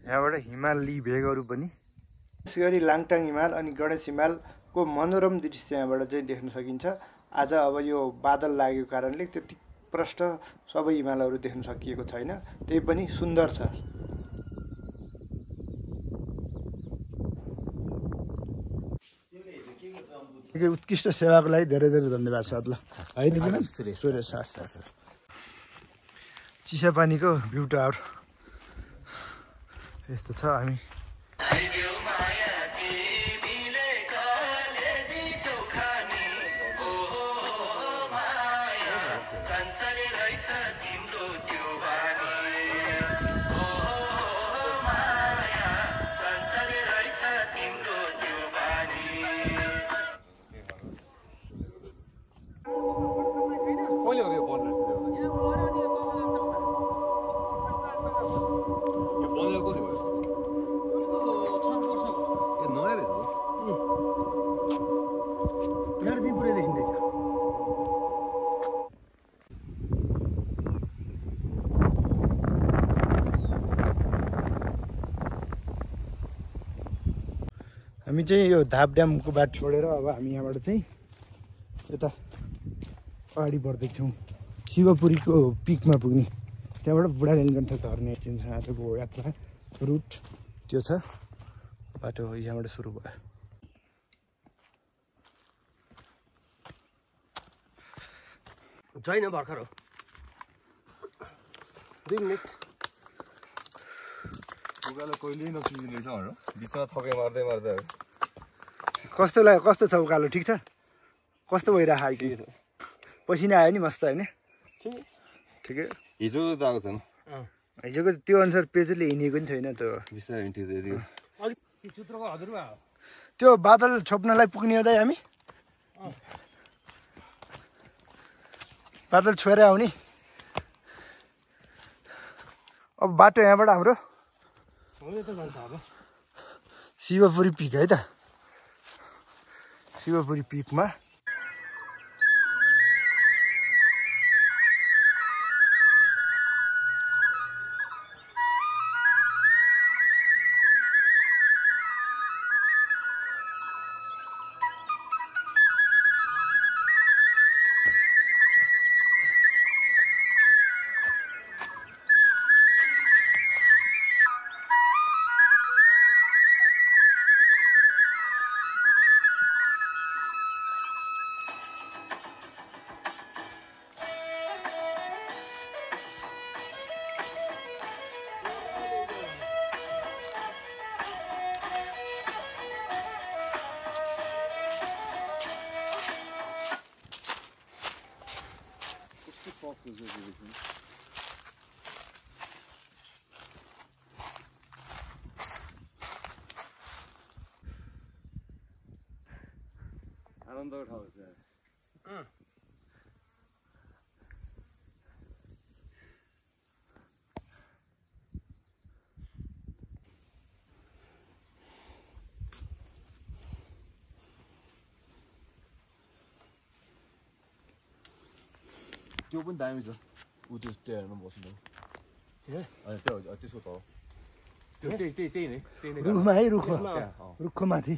यहाँबाट हिमाली भेगहरू पनि विशेष गरी लाङटाङ हिमाल अनि गणेश हिमालको मनोरम दृश्य यहाँबाट चाहिँ देख्न सकिन्छ। आज अब यो बादल लागेको कारणले त्यति प्रष्ट सबै हिमालहरू देख्न सकिएको छैन, त्यही पनि सुन्दर छ। उत्कृष्ट सेवाको लागि धेरै धेरै धन्यवाद छ। ल है सुरेश चिसापानीको भ्यू टावर यस्तो छ। हामी हामी चाहिँ यो धाप ड्यामको बाटो छोडेर अब हामी यहाँबाट चाहिँ यता अगाडि बढ्दैछौँ शिवपुरीको पिकमा पुग्ने। त्यहाँबाट बुढा नीलकण्ठ झर्ने आजको यात्रा रुट त्यो छ। बाटो यहाँबाट सुरु भयो। छैन भर्खर हो 2 मिनेट उकालो कहिले नसिजिने छ हो बिचमा थके मार्दै मार्दै कस्तो लाग्यो? कस्तो छ उकालो? ठिक छ? कस्तो भइरहेको हाइकिङ? पसिना आयो नि मस्त होइन? ठिकै। हिजो त आएको छैन। हिजोको त्यो अनुसार पेजले हिँडेको नि छैन त। बिस्तारै हिँड्थ्यो यति त्यो बादल छोप्नलाई पुग्ने हो दाइ हामी? बादल छोएर आउने। अब बाटो यहाँबाट हाम्रो शिवपुरी पिक है त। शिवपुरी पिकमा आनन्दको ठाउँ छ। त्यो पनि दामी छ। ऊ त्यो टेरमा बस्नु अनि त्यसको त त्यो त्यही नै रुखमा है रुखको माथि।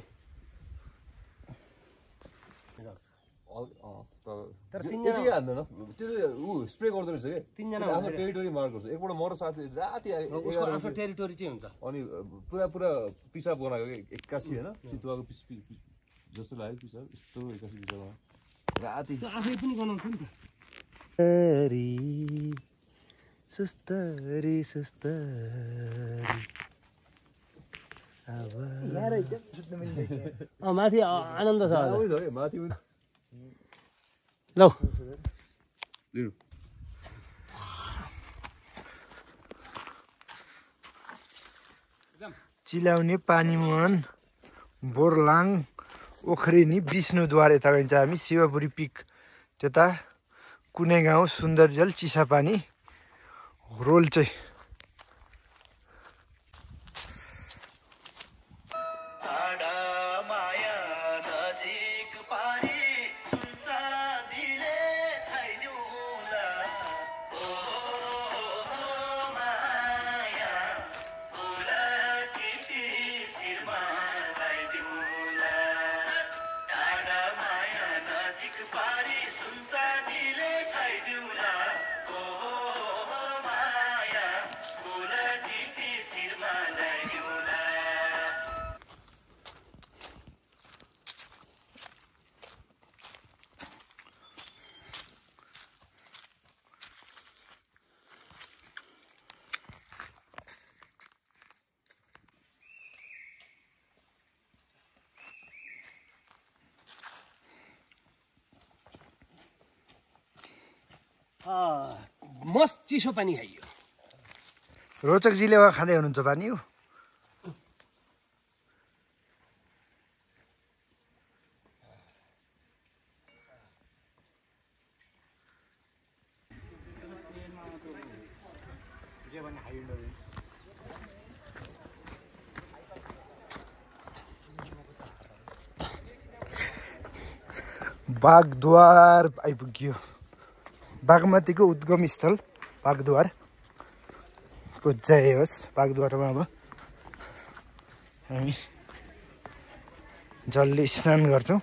तर त्यति हाल्दैन त्यो ऊ स्प्रे गर्दो रहेछ क्या। 3 जना आफ्नो टेरिटोरी मार्क गर्छ। एकपल्ट मरो साथी राति आफ्नो टेरिटोरी चाहिँ हुन्छ अनि पुरा पिसाब बनाएको क्या एक्कासी होइन चितुवाको पिस जस्तो लाग्यो पिसाब यस्तो एक्कासी पिसाब राति आफै पनि गनाउँछ नि त। सुस्तरी सुस्तरी माथि आनन्द छ माथि ल चिलाउने पानीमुहान बोरलाङ ओखरेनी विष्णुद्वार यता गइन्छ हामी। शिवपुरी पिक त्यता कुनै गाउँ सुन्दरजल चिसापानी रोल चाहिँ मस्त चिसो पानी खाइयो। रोचक जिलेवा खाँदै हुनुहुन्छ पानी हो। बागद्वार आइपुग्यो। बागमतीको उद्गम स्थल बागद्वारको जय होस्। बागद्वारमा अब हामी जलले स्नान गर्छौँ।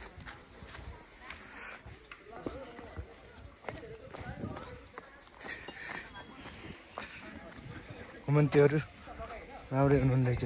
घुमन्तीहरू राम्रै हुनुहुँदैछ।